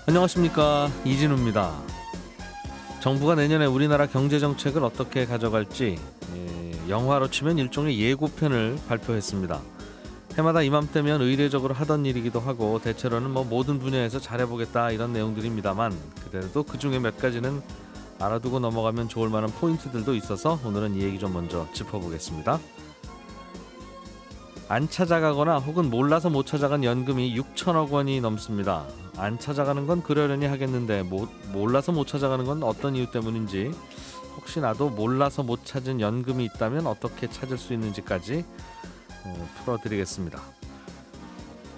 안녕하십니까, 이진우입니다. 정부가 내년에 우리나라 경제정책을 어떻게 가져갈지 영화로 치면 일종의 예고편을 발표했습니다. 해마다 이맘때면 의례적으로 하던 일이기도 하고 대체로는 모든 분야에서 잘해보겠다 이런 내용들입니다만 그래도 그중에 몇 가지는 알아두고 넘어가면 좋을 만한 포인트들도 있어서 오늘은 이 얘기 좀 먼저 짚어보겠습니다. 안 찾아가거나 혹은 몰라서 못 찾아간 연금이 6천억 원이 넘습니다. 안 찾아가는 건 그러려니 하겠는데 몰라서 못 찾아가는 건 어떤 이유 때문인지, 혹시나도 몰라서 못 찾은 연금이 있다면 어떻게 찾을 수 있는지까지 풀어드리겠습니다.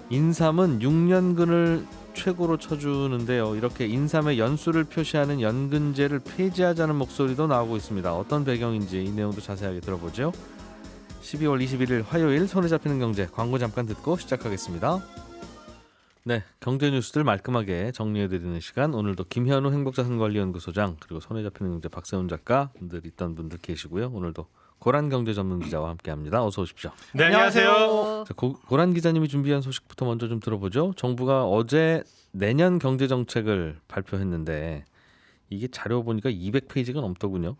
인삼은 6년근을 최고로 쳐주는데요. 이렇게 인삼의 연수를 표시하는 연근제를 폐지하자는 목소리도 나오고 있습니다. 어떤 배경인지 이 내용도 자세하게 들어보죠. 12월 21일 화요일 손에 잡히는 경제, 광고 잠깐 듣고 시작하겠습니다. 네, 경제 뉴스들 말끔하게 정리해드리는 시간, 오늘도 김현우 행복자산관리연구소장 그리고 손에 잡히는 경제 박세훈 작가 늘 있던 분들 계시고요. 오늘도 고란 경제 전문 기자와 함께합니다. 어서 오십시오. 네, 안녕하세요. 자, 고란 기자님이 준비한 소식부터 먼저 좀 들어보죠. 정부가 어제 내년 경제정책을 발표했는데 이게 자료 보니까 200페이지가 넘더군요.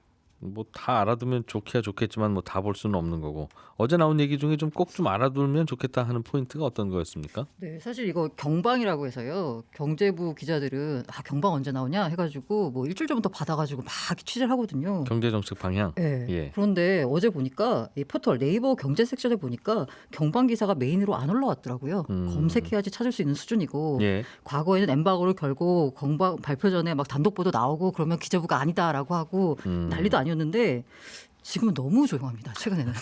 다 알아두면 좋기야 좋겠지만 다 볼 수는 없는 거고, 어제 나온 얘기 중에 좀 꼭 좀 알아두면 좋겠다 하는 포인트가 어떤 거였습니까? 네, 사실 이거 경방이라고 해서요. 경제부 기자들은 경방 언제 나오냐 해가지고 일주일 전부터 받아가지고 막 취재를 하거든요. 경제정책 방향. 네. 예. 그런데 어제 보니까 이 포털 네이버 경제 섹션에 보니까 경방 기사가 메인으로 안 올라왔더라고요. 검색해야지 찾을 수 있는 수준이고, 예. 과거에는 엠바고를 걸고 경방 발표 전에 막 단독 보도 나오고 그러면 기재부가 아니다라고 하고 난리도 아니었는데 지금은 너무 조용합니다. 최근에는.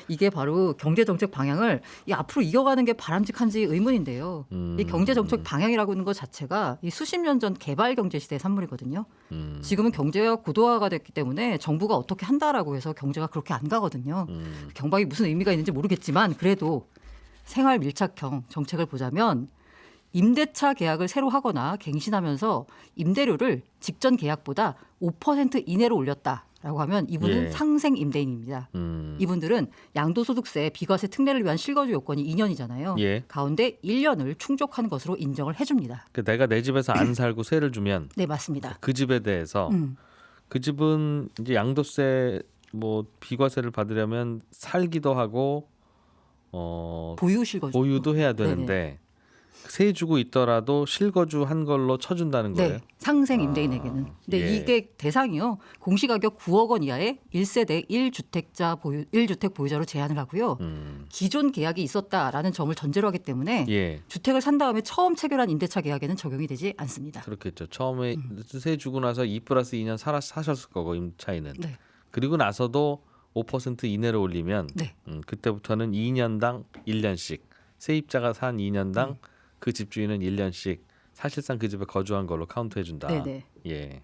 이게 바로 경제정책 방향을 앞으로 이어가는 게 바람직한지 의문인데요. 이 경제정책 방향이라고 하는 것 자체가 이 수십 년 전 개발경제 시대의 산물이거든요. 지금은 경제가 고도화가 됐기 때문에 정부가 어떻게 한다라고 해서 경제가 그렇게 안 가거든요. 경방이 무슨 의미가 있는지 모르겠지만 그래도 생활 밀착형 정책을 보자면 임대차 계약을 새로 하거나 갱신하면서 임대료를 직전 계약보다 5% 이내로 올렸다라고 하면 이분은 예. 상생 임대인입니다. 이분들은 양도소득세 비과세 특례를 위한 실거주 요건이 2년이잖아요. 예. 가운데 1년을 충족한 것으로 인정을 해줍니다. 내가 내 집에서 안 살고 세를 주면 네, 맞습니다. 그 집에 대해서 그 집은 이제 양도세 비과세를 받으려면 살기도 하고 보유 실거주. 보유도 해야 되는데 네네. 세 주고 있더라도 실거주 한 걸로 쳐준다는 거예요. 네, 상생 임대인에게는. 근데 예. 이게 대상이요. 공시가격 9억 원 이하의 1세대 1주택 보유자로 제한을 하고요. 기존 계약이 있었다라는 점을 전제로 하기 때문에 예. 주택을 산 다음에 처음 체결한 임대차 계약에는 적용이 되지 않습니다. 그렇겠죠. 처음에 세 주고 나서 2+2년 사셨을 거고 임차인은. 네. 그리고 나서도 5% 이내로 올리면 네. 그때부터는 2년당 1년씩, 세입자가 산 2년당 그 집주인은 1년씩 사실상 그 집에 거주한 걸로 카운트해 준다. 네네. 예.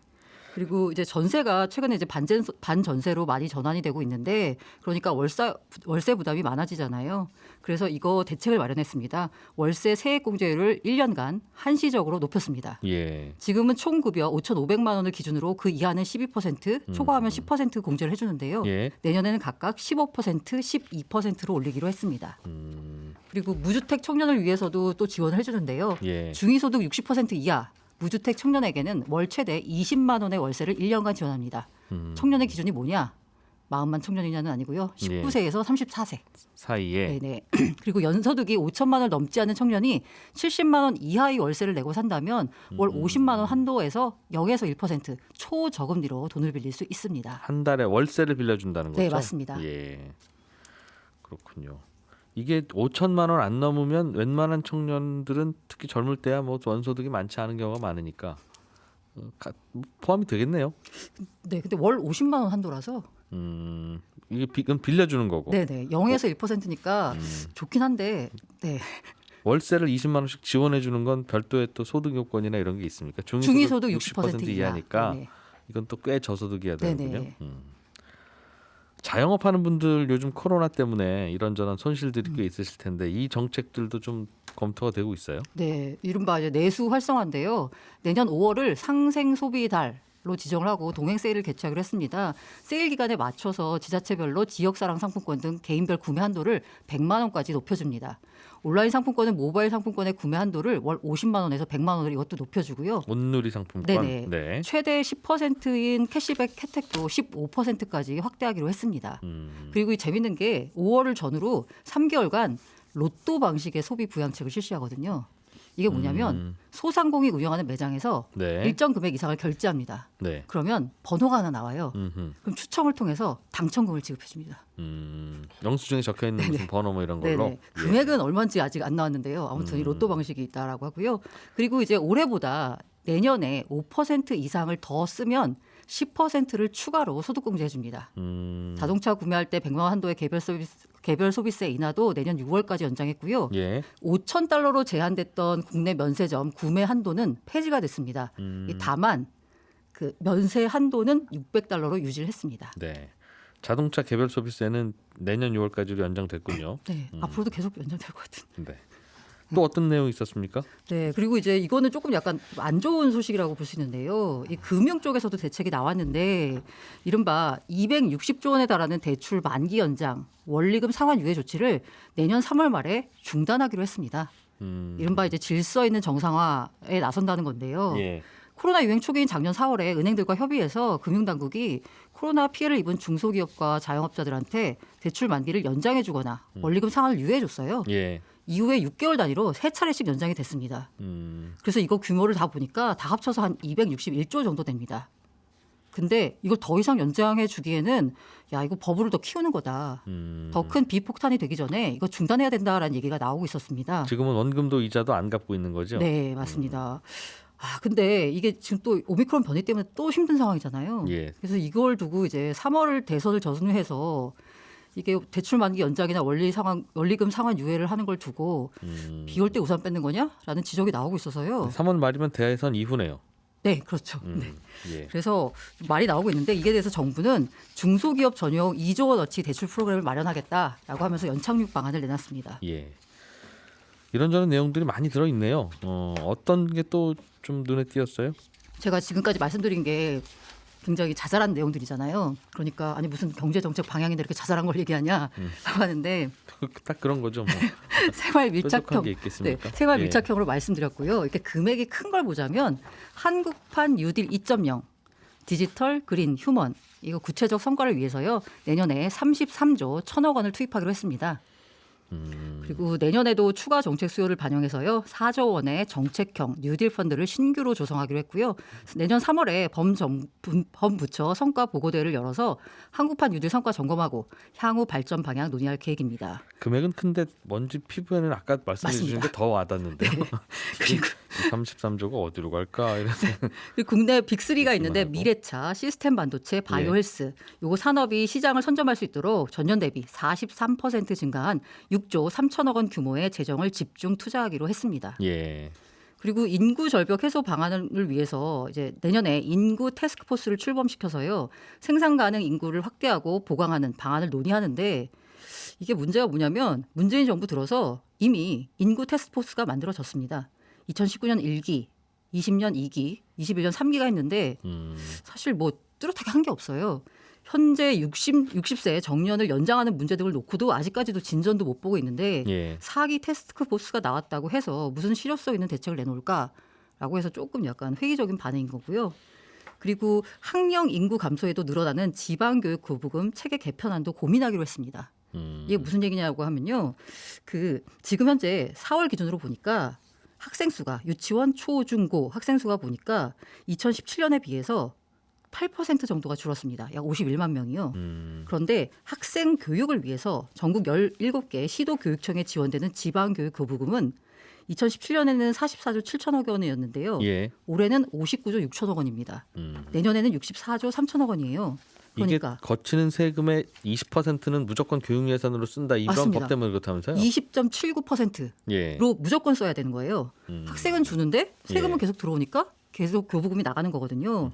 그리고 이제 전세가 최근에 이제 반전세로 많이 전환이 되고 있는데, 그러니까 월세 부담이 많아지잖아요. 그래서 이거 대책을 마련했습니다. 월세 세액공제율을 1년간 한시적으로 높였습니다. 예. 지금은 총 급여 5,500만 원을 기준으로 그 이하는 12%, 초과하면 10% 공제를 해주는데요. 예. 내년에는 각각 15%, 12%로 올리기로 했습니다. 그리고 무주택 청년을 위해서도 또 지원을 해주는데요. 예. 중위소득 60% 이하 무주택 청년에게는 월 최대 20만 원의 월세를 1년간 지원합니다. 청년의 기준이 뭐냐? 마음만 청년이냐는 아니고요. 19세에서 34세 사이에. 네네. 그리고 연소득이 5천만 원을 넘지 않는 청년이 70만 원 이하의 월세를 내고 산다면 월 50만 원 한도에서 0에서 1% 초저금리로 돈을 빌릴 수 있습니다. 한 달에 월세를 빌려준다는 거죠? 네, 맞습니다. 예. 그렇군요. 이게 5천만 원 안 넘으면 웬만한 청년들은 특히 젊을 때야 원소득이 많지 않은 경우가 많으니까 포함이 되겠네요. 네, 근데 월 50만 원 한도라서 이건 빌려주는 거고. 네네 0에서 1%니까 좋긴 한데 네. 월세를 20만 원씩 지원해 주는 건 별도의 또 소득 요건이나 이런 게 있습니까? 중위소득 60% 이하니까 네네. 이건 또 꽤 저소득이어야 되는군요. 네네. 자영업하는 분들 요즘 코로나 때문에 이런저런 손실들이 꽤 있으실 텐데 이 정책들도 좀 검토가 되고 있어요? 네, 이른바 이제 내수 활성화인데요. 내년 5월을 상생 소비 달 세일날로 지정을 하고 동행 세일을 개최하기로 했습니다. 세일 기간에 맞춰서 지자체별로 지역사랑 상품권 등 개인별 구매 한도를 100만 원까지 높여줍니다. 온라인 상품권은 모바일 상품권의 구매 한도를 월 50만 원에서 100만 원으로 이것도 높여주고요. 온누리 상품권. 네네. 네. 최대 10%인 캐시백 혜택도 15%까지 확대하기로 했습니다. 그리고 이 재밌는 게 5월을 전후로 3개월간 로또 방식의 소비 부양책을 실시하거든요. 이게 뭐냐면 소상공인이 운영하는 매장에서 네. 일정 금액 이상을 결제합니다. 네. 그러면 번호가 하나 나와요. 음흠. 그럼 추첨을 통해서 당첨금을 지급해 줍니다. 영수증에 적혀 있는 무슨 번호 뭐 이런 걸로. 네네. 금액은 얼마인지 아직 안 나왔는데요. 아무튼 이 로또 방식이 있다라고 하고요. 그리고 이제 올해보다 내년에 5% 이상을 더 쓰면 10%를 추가로 소득공제해 줍니다. 자동차 구매할 때 100만 원 한도의 개별 소비세 인하도 내년 6월까지 연장했고요. 예. 5,000달러로 제한됐던 국내 면세점 구매 한도는 폐지가 됐습니다. 다만 그 면세 한도는 600달러로 유지를 했습니다. 네. 자동차 개별 소비세는 내년 6월까지로 연장됐군요. 네, 앞으로도 계속 연장될 것 같은. 네. 또 어떤 내용이 있었습니까? 네, 그리고 이제 이거는 조금 약간 안 좋은 소식이라고 볼 수 있는데요. 이 금융 쪽에서도 대책이 나왔는데 이른바 260조 원에 달하는 대출 만기 연장, 원리금 상환 유예 조치를 내년 3월 말에 중단하기로 했습니다. 이른바 이제 질서 있는 정상화에 나선다는 건데요. 예. 코로나 유행 초기인 작년 4월에 은행들과 협의해서 금융당국이 코로나 피해를 입은 중소기업과 자영업자들한테 대출 만기를 연장해 주거나 원리금 상환을 유예해 줬어요. 예. 이후에 6개월 단위로 3차례씩 연장이 됐습니다. 그래서 이거 규모를 다 보니까 다 합쳐서 한 261조 정도 됩니다. 근데 이걸 더 이상 연장해 주기에는 야 이거 법으로 더 키우는 거다. 더 큰 비폭탄이 되기 전에 이거 중단해야 된다라는 얘기가 나오고 있었습니다. 지금은 원금도 이자도 안 갚고 있는 거죠? 네, 맞습니다. 근데 이게 지금 또 오미크론 변이 때문에 또 힘든 상황이잖아요. 예. 그래서 이걸 두고 이제 3월 대선을 전후해서 이게 대출 만기 연장이나 원리금 상환 유예를 하는 걸 두고 비 올 때 우산 뺏는 거냐라는 지적이 나오고 있어서요. 3월 말이면 대선 이후네요. 네, 그렇죠. 네. 예. 그래서 말이 나오고 있는데 이게 대해서 정부는 중소기업 전용 2조 원어치 대출 프로그램을 마련하겠다라고 하면서 연착륙 방안을 내놨습니다. 예. 이런저런 내용들이 많이 들어있네요. 어떤 게 또 좀 눈에 띄었어요? 제가 지금까지 말씀드린 게 굉장히 자잘한 내용들이잖아요. 그러니까 아니 무슨 경제정책 방향인데 이렇게 자잘한 걸 얘기하냐라고 하는데 딱 그런 거죠. 뭐. 생활 뾰족한 밀착형, 게 있겠습니까? 생활 예. 밀착형으로 말씀드렸고요. 이렇게 금액이 큰 걸 보자면 한국판 뉴딜 2.0, 디지털, 그린, 휴먼 이거 구체적 성과를 위해서요. 내년에 33조 1,000억 원을 투입하기로 했습니다. 그리고 내년에도 추가 정책 수요를 반영해서요. 4조 원의 정책형 뉴딜 펀드를 신규로 조성하기로 했고요. 내년 3월에 범부처 성과 보고대회를 열어서 한국판 뉴딜 성과 점검하고 향후 발전 방향 논의할 계획입니다. 금액은 큰데 뭔지 피부에는 아까 말씀해 주신 게 더 와닿는데요. 그리고 33조가 어디로 갈까? 이래서 그리고 국내 빅3가 있는데 하고. 미래차, 시스템 반도체, 바이오헬스 요거 산업이 시장을 선점할 수 있도록 전년 대비 43% 증가한 6조 3천억 원 규모의 재정을 집중 투자하기로 했습니다. 예. 그리고 인구 절벽 해소 방안을 위해서 이제 내년에 인구 태스크포스를 출범시켜서요. 생산 가능 인구를 확대하고 보강하는 방안을 논의하는데 이게 문제가 뭐냐면 문재인 정부 들어서 이미 인구 태스크포스가 만들어졌습니다. 2019년 1기, 20년 2기, 21년 3기가 있는데 사실 뭐 뚜렷하게 한 게 없어요. 현재 60세 정년을 연장하는 문제 등을 놓고도 아직까지도 진전도 못 보고 있는데 예. 4기 태스크포스가 나왔다고 해서 무슨 실효성 있는 대책을 내놓을까라고 해서 조금 약간 회의적인 반응인 거고요. 그리고 학령 인구 감소에도 늘어나는 지방교육 거부금 체계 개편안도 고민하기로 했습니다. 이게 무슨 얘기냐고 하면요. 그 지금 현재 4월 기준으로 보니까 학생 수가 유치원 초중고 학생 수가 보니까 2017년에 비해서 8% 정도가 줄었습니다. 약 51만 명이요. 그런데 학생 교육을 위해서 전국 17개 시도교육청에 지원되는 지방교육 교부금은 2017년에는 44조 7천억 원이었는데요. 예. 올해는 59조 6천억 원입니다. 내년에는 64조 3천억 원이에요. 그러니까 이게 거치는 세금의 20%는 무조건 교육 예산으로 쓴다. 이런 맞습니다. 법 때문에 그렇다면서요? 20.79%로 예. 무조건 써야 되는 거예요. 학생은 주는데 세금은 예. 계속 들어오니까 계속 교부금이 나가는 거거든요.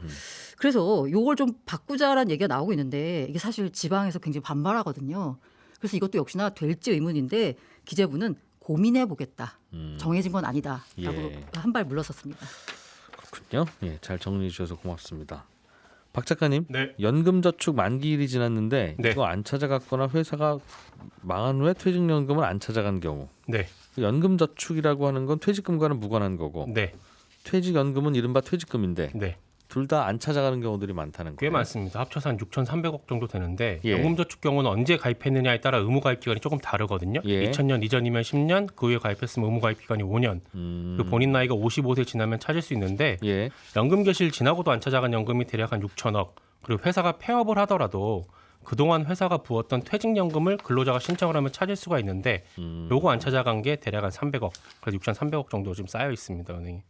그래서 이걸 좀 바꾸자라는 얘기가 나오고 있는데 이게 사실 지방에서 굉장히 반발하거든요. 그래서 이것도 역시나 될지 의문인데 기재부는 고민해 보겠다. 정해진 건 아니다라고 예. 한 발 물러섰습니다. 그렇군요. 예, 잘 정리해 주셔서 고맙습니다. 박 작가님, 네. 연금저축 만기일이 지났는데 네. 이거 안 찾아갔거나 회사가 망한 후에 퇴직연금을 안 찾아간 경우, 네. 연금저축이라고 하는 건 퇴직금과는 무관한 거고, 네. 퇴직연금은 이른바 퇴직금인데 네. 둘 다 안 찾아가는 경우들이 많다는 꽤 거예요. 많습니다. 합쳐서 한 6,300억 정도 되는데 예. 연금저축 경우는 언제 가입했느냐에 따라 의무 가입 기간이 조금 다르거든요. 예. 2000년 이전이면 10년, 그 후에 가입했으면 의무 가입 기간이 5년. 그리고 본인 나이가 55세 지나면 찾을 수 있는데 예. 연금 개시일 지나고도 안 찾아간 연금이 대략 한 6천억. 그리고 회사가 폐업을 하더라도 그동안 회사가 부었던 퇴직연금을 근로자가 신청을 하면 찾을 수가 있는데 요거 안 찾아간 게 대략 한 300억. 그래서 6,300억 정도 지금 쌓여 있습니다, 은행에.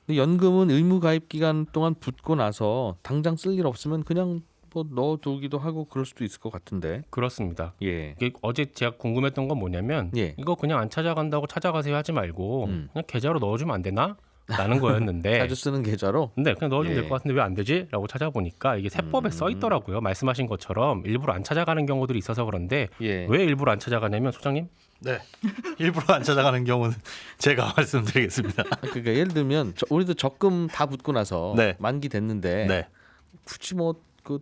근데 연금은 의무 가입 기간 동안 붓고 나서 당장 쓸 일 없으면 그냥 뭐 넣어두기도 하고 그럴 수도 있을 것 같은데. 그렇습니다. 예. 이게 어제 제가 궁금했던 건 뭐냐면 예. 이거 그냥 안 찾아간다고 찾아가세요 하지 말고 그냥 계좌로 넣어주면 안 되나? 라는 거였는데 자주 쓰는 계좌로. 근데 그냥 넣어주면 예. 될 것 같은데 왜 안 되지? 라고 찾아보니까 이게 세법에 써 있더라고요. 말씀하신 것처럼 일부러 안 찾아가는 경우들이 있어서 그런데 예. 왜 일부러 안 찾아가냐면 소장님 네. 일부러 안 찾아가는 경우는 제가 말씀드리겠습니다. 그러니까 예를 들면 우리도 적금 다 붓고 나서 네. 만기 됐는데 네. 굳이 뭐 그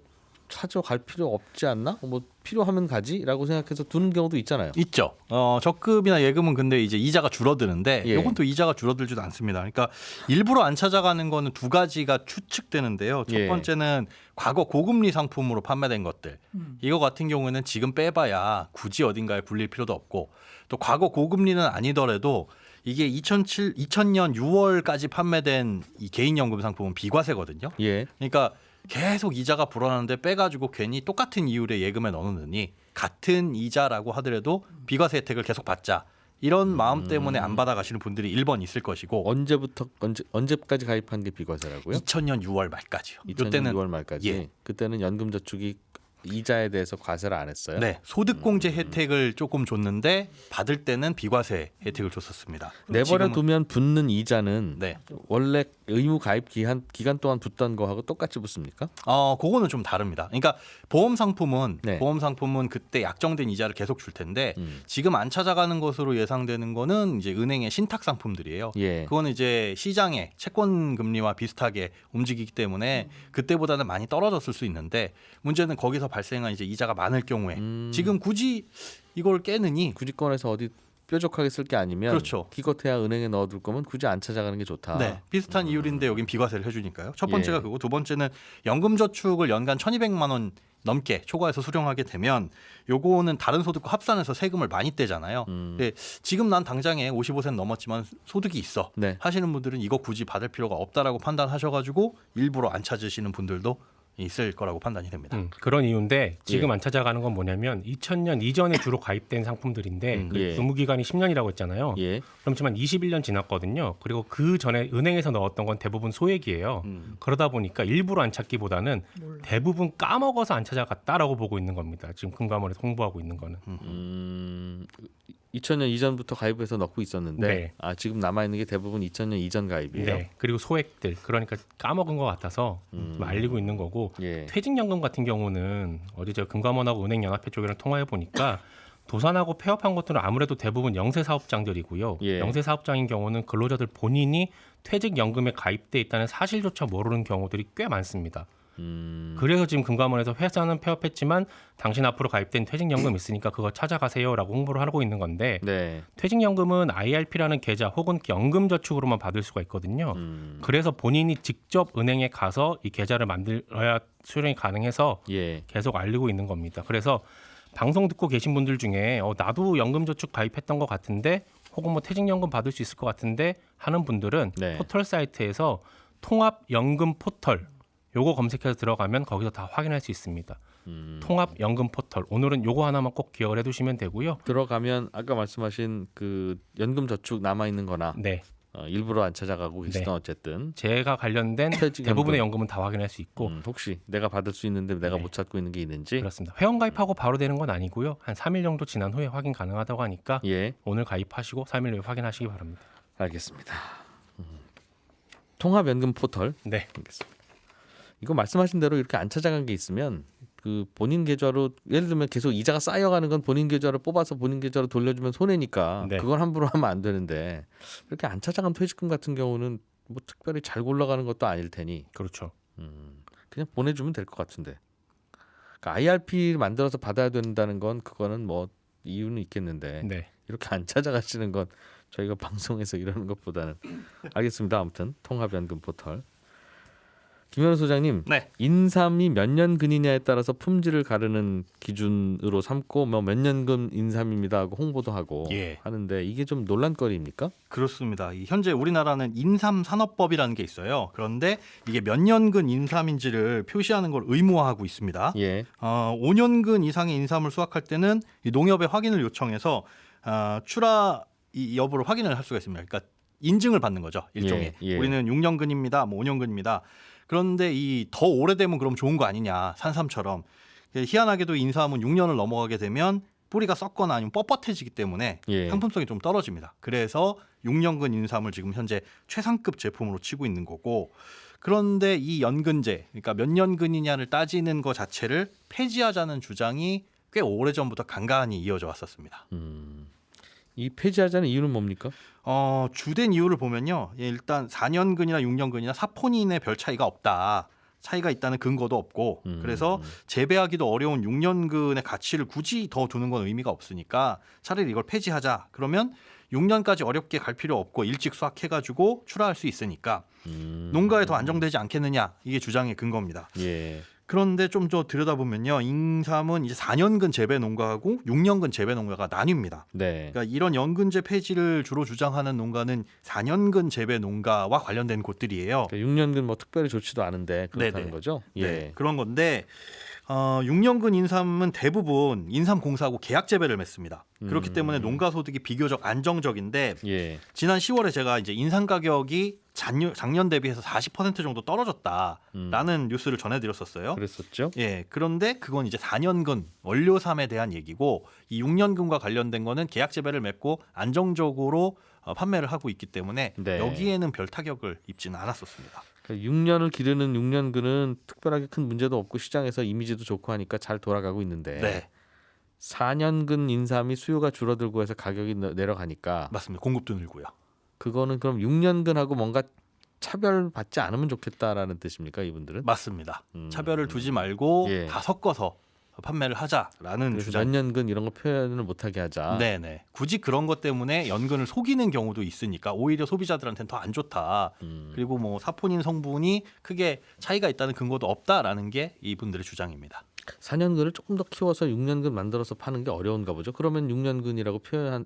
찾아갈 필요 없지 않나? 뭐 필요하면 가지라고 생각해서 두는 경우도 있잖아요. 있죠. 적금이나 예금은 근데 이제 이자가 줄어드는데 예. 이건 또 이자가 줄어들지도 않습니다. 그러니까 일부러 안 찾아가는 거는 두 가지가 추측되는데요. 첫 예. 번째는 과거 고금리 상품으로 판매된 것들. 이거 같은 경우는 지금 빼봐야 굳이 어딘가에 굴릴 필요도 없고 또 과거 고금리는 아니더라도 이게 2000년 6월까지 판매된 이 개인연금 상품은 비과세거든요. 예. 그러니까 계속 이자가 불어나는데 빼가지고 괜히 똑같은 이율의 예금에 넣어놓느니 같은 이자라고 하더라도 비과세 혜택을 계속 받자. 이런 마음 때문에 안 받아가시는 분들이 1번 있을 것이고 언제까지 가입한 게 비과세라고요? 2000년 6월 말까지요. 2000년 6월 말까지. 예. 그때는 연금저축이 이자에 대해서 과세를 안 했어요. 네, 소득공제 혜택을 조금 줬는데 받을 때는 비과세 혜택을 줬었습니다. 내버려 지금은- 두면 붙는 이자는 네, 원래 의무 가입 기간 동안 붙던 거하고 똑같이 붙습니까? 그거는 좀 다릅니다. 그러니까 보험 상품은 네. 그때 약정된 이자를 계속 줄 텐데 지금 안 찾아가는 것으로 예상되는 거는 이제 은행의 신탁 상품들이에요. 예. 그거는 이제 시장의 채권 금리와 비슷하게 움직이기 때문에 그때보다는 많이 떨어졌을 수 있는데 문제는 거기서 발생한 이제 이자가 많을 경우에 지금 굳이 이걸 깨느니 굳이 꺼내서 어디 뾰족하게 쓸 게 아니면 그렇죠. 기껏해야 은행에 넣어둘 거면 굳이 안 찾아가는 게 좋다. 네, 비슷한 이율인데 여긴 비과세를 해주니까요. 첫 번째가 예. 그거, 두 번째는 연금저축을 연간 1,200만 원 넘게 초과해서 수령하게 되면 요거는 다른 소득과 합산해서 세금을 많이 떼잖아요. 근데 지금 난 당장에 55세는 넘었지만 소득이 있어 네. 하시는 분들은 이거 굳이 받을 필요가 없다라고 판단하셔가지고 일부러 안 찾으시는 분들도 있을 거라고 판단이 됩니다. 그런 이유인데 지금 예. 안 찾아가는 건 뭐냐면 2000년 이전에 주로 가입된 상품들인데 그 예. 의무기간이 10년이라고 했잖아요. 예. 그렇지만 21년 지났거든요. 그리고 그 전에 은행에서 넣었던 건 대부분 소액이에요. 그러다 보니까 일부러 안 찾기보다는 대부분 까먹어서 안 찾아갔다라고 보고 있는 겁니다. 지금 금감원에서 홍보하고 있는 거는. 2000년 이전부터 가입해서 넣고 있었는데 네. 지금 남아 있는 게 대부분 2000년 이전 가입이에요. 네. 그리고 소액들. 그러니까 까먹은 것 같아서 좀 알리고 있는 거고 예. 퇴직연금 같은 경우는 어제 제가 금감원하고 은행연합회 쪽이랑 통화해 보니까 도산하고 폐업한 것들은 아무래도 대부분 영세 사업장들이고요. 예. 영세 사업장인 경우는 근로자들 본인이 퇴직연금에 가입돼 있다는 사실조차 모르는 경우들이 꽤 많습니다. 그래서 지금 금감원에서 회사는 폐업했지만 당신 앞으로 가입된 퇴직연금 있으니까 그거 찾아가세요라고 홍보를 하고 있는 건데 네. 퇴직연금은 IRP라는 계좌 혹은 연금저축으로만 받을 수가 있거든요. 그래서 본인이 직접 은행에 가서 이 계좌를 만들어야 수령이 가능해서 예. 계속 알리고 있는 겁니다. 그래서 방송 듣고 계신 분들 중에 나도 연금저축 가입했던 것 같은데 혹은 뭐 퇴직연금 받을 수 있을 것 같은데 하는 분들은 네. 포털 사이트에서 통합연금 포털 요거 검색해서 들어가면 거기서 다 확인할 수 있습니다. 통합연금 포털. 오늘은 요거 하나만 꼭 기억을 해두시면 되고요. 들어가면 아까 말씀하신 그 연금저축 남아 있는 거나 네, 일부러 안 찾아가고 계시던 네. 어쨌든 제가 관련된 퇴직연금. 대부분의 연금은 다 확인할 수 있고 혹시 내가 받을 수 있는데 내가 네. 못 찾고 있는 게 있는지 그렇습니다. 회원 가입하고 바로 되는 건 아니고요. 한 3일 정도 지난 후에 확인 가능하다고 하니까 예. 오늘 가입하시고 3일 후에 확인하시기 바랍니다. 알겠습니다. 통합연금 포털 네, 알겠습니다. 이거 말씀하신 대로 이렇게 안 찾아간 게 있으면 그 본인 계좌로 예를 들면 계속 이자가 쌓여가는 건 본인 계좌로 뽑아서 본인 계좌로 돌려주면 손해니까 네. 그건 함부로 하면 안 되는데 이렇게 안 찾아간 퇴직금 같은 경우는 뭐 특별히 잘 굴러가는 것도 아닐 테니 그렇죠. 그냥 보내주면 될 것 같은데. 그러니까 IRP 만들어서 받아야 된다는 건 그거는 뭐 이유는 있겠는데 네. 이렇게 안 찾아가시는 건 저희가 방송에서 이러는 것보다는 알겠습니다. 아무튼 통합연금 포털. 김현우 소장님, 네. 인삼이 몇 년근이냐에 따라서 품질을 가르는 기준으로 삼고 뭐 몇 년근 인삼입니다 하고 홍보도 하고 예. 하는데 이게 좀 논란거리입니까? 그렇습니다. 현재 우리나라는 인삼산업법이라는 게 있어요. 그런데 이게 몇 년근 인삼인지를 표시하는 걸 의무화하고 있습니다. 예. 5년근 이상의 인삼을 수확할 때는 이 농협에 확인을 요청해서 출하 이 여부를 확인을 할 수가 있습니다. 그러니까 인증을 받는 거죠. 일종의. 예, 예. 우리는 6년근입니다. 뭐 5년근입니다. 그런데 이 더 오래되면 그럼 좋은 거 아니냐. 산삼처럼. 희한하게도 인삼은 6년을 넘어가게 되면 뿌리가 썩거나 아니면 뻣뻣해지기 때문에 예. 상품성이 좀 떨어집니다. 그래서 6년근 인삼을 지금 현재 최상급 제품으로 치고 있는 거고, 그런데 이 연근제, 그러니까 몇 년근이냐를 따지는 것 자체를 폐지하자는 주장이 꽤 오래전부터 간간히 이어져 왔었습니다. 이 폐지하자는 이유는 뭡니까? 주된 이유를 보면요. 일단 4년근이나 6년근이나 사포닌에 별 차이가 없다. 차이가 있다는 근거도 없고, 그래서 재배하기도 어려운 6년근의 가치를 굳이 더 두는 건 의미가 없으니까 차라리 이걸 폐지하자. 그러면 6년까지 어렵게 갈 필요 없고 일찍 수확해가지고 출하할 수 있으니까 농가에 더 안정되지 않겠느냐. 이게 주장의 근거입니다. 예. 그런데 좀 더 들여다보면요. 인삼은 이제 4년근 재배 농가하고 6년근 재배 농가가 나뉩니다. 네. 그러니까 이런 연근제 폐지를 주로 주장하는 농가는 4년근 재배 농가와 관련된 곳들이에요. 그러니까 6년근 뭐 특별히 좋지도 않은데 그렇다는 네네. 거죠? 예. 네, 그런 건데 6년근 인삼은 대부분 인삼공사하고 계약 재배를 맺습니다. 그렇기 때문에 농가 소득이 비교적 안정적인데 예. 지난 10월에 제가 이제 인삼 가격이 작년 대비해서 40% 정도 떨어졌다라는 뉴스를 전해드렸었어요. 그랬었죠? 예, 그런데 그건 이제 4년근 원료삼에 대한 얘기고 이 6년근과 관련된 거는 계약 재배를 맺고 안정적으로 판매를 하고 있기 때문에 네. 여기에는 별 타격을 입지는 않았었습니다. 6년을 기르는 6년근은 특별하게 큰 문제도 없고 시장에서 이미지도 좋고 하니까 잘 돌아가고 있는데 네, 4년근 인삼이 수요가 줄어들고 해서 가격이 내려가니까 맞습니다. 공급도 늘고요. 그거는 그럼 6년근하고 뭔가 차별받지 않으면 좋겠다라는 뜻입니까, 이분들은? 맞습니다. 차별을 두지 말고 예. 다 섞어서 판매를 하자라는 그래서 주장. 몇 년근 이런 거 표현을 못하게 하자. 네네. 굳이 그런 것 때문에 연근을 속이는 경우도 있으니까 오히려 소비자들한테는 더 안 좋다. 그리고 뭐 사포닌 성분이 크게 차이가 있다는 근거도 없다라는 게 이분들의 주장입니다. 4년근을 조금 더 키워서 6년근 만들어서 파는 게 어려운가 보죠. 그러면 6년근이라고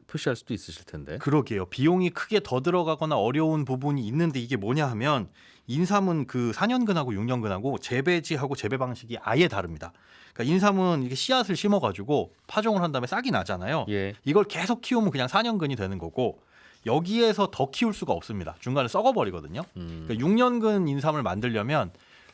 표시할 수도 있으실 텐데. 그러게요. 비용이 크게 더 들어가거나 어려운 부분이 있는데 이게 뭐냐 하면 인삼은 그 4년근하고 6년근하고 재배지하고 재배 방식이 아예 다릅니다. 그러니까 인삼은 이게 씨앗을 심어가지고 파종을 한 다음에 싹이 나잖아요. 예. 이걸 계속 키우면 그냥 4년근이 되는 거고 여기에서 더 키울 수가 없습니다. 중간에 썩어버리거든요. 그러니까 6년근 인삼을 만들려면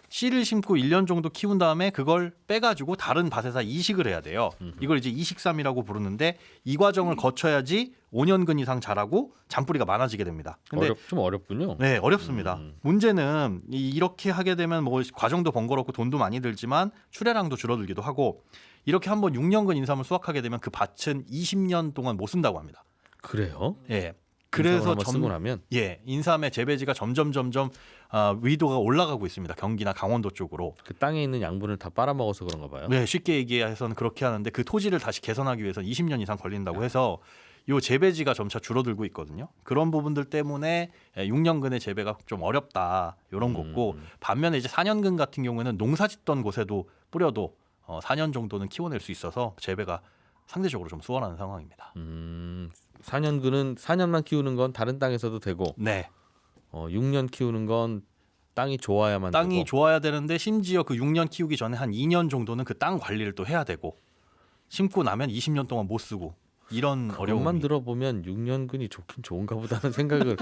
씨를 심고 1년 정도 키운 다음에 그걸 빼가지고 다른 밭에서 이식을 해야 돼요. 이걸 이제 이식삼이라고 부르는데 이 과정을 거쳐야지 5년근 이상 자라고 잔뿌리가 많아지게 됩니다. 근데 좀 어렵군요. 네, 어렵습니다. 문제는 이렇게 하게 되면 뭐 과정도 번거롭고 돈도 많이 들지만 출하량도 줄어들기도 하고 이렇게 한번 6년근 인삼을 수확하게 되면 그 밭은 20년 동안 못 쓴다고 합니다. 그래요? 예. 그래서 쓰고 나면 인삼의 재배지가 점점 위도가 올라가고 있습니다. 경기나 강원도 쪽으로. 그 땅에 있는 양분을 다 빨아먹어서 그런가 봐요. 네, 쉽게 얘기해서는 그렇게 하는데 그 토지를 다시 개선하기 위해서는 20년 이상 걸린다고 해서 요 재배지가 점차 줄어들고 있거든요. 그런 부분들 때문에 6년근의 재배가 좀 어렵다 이런 거고 반면에 이제 4년근 같은 경우에는 농사짓던 곳에도 뿌려도 4년 정도는 키워낼 수 있어서 재배가 상대적으로 좀 수월한 상황입니다. 4년근은 4년만 키우는 건 다른 땅에서도 되고 네. 6년 키우는 건 땅이 좋아야만 땅이 되고. 좋아야 되는데 심지어 그 6년 키우기 전에 한 2년 정도는 그 땅 관리를 또 해야 되고 심고 나면 20년 동안 못 쓰고 이런 그것만 어려움이 들어보면 6년근이 좋긴 좋은가 보다는 생각을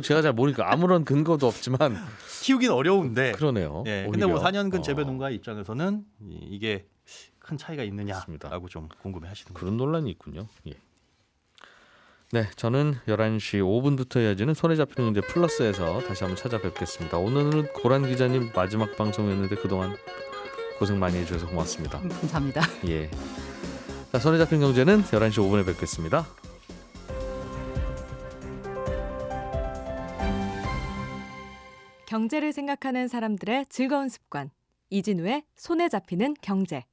제가 잘 모르니까 아무런 근거도 없지만 키우긴 어려운데 그러네요. 예, 오히려. 근데 뭐 4년근 재배 농가의 입장에서는 이게 큰 차이가 있느냐라고 맞습니다. 좀 궁금해 하시는 거죠. 그런 논란이 있군요. 예. 네, 저는 11시 5분부터 이어지는 손에 잡히는 문제 플러스에서 다시 한번 찾아뵙겠습니다. 오늘은 고란 기자님 마지막 방송이었는데 그동안 고생 많이 해주셔서 고맙습니다. 감사합니다. 예. 자, 손에 잡힌 경제는 11시 5분에 뵙겠습니다. 경제를 생각하는 사람들의 즐거운 습관 이진우의 손에 잡히는 경제.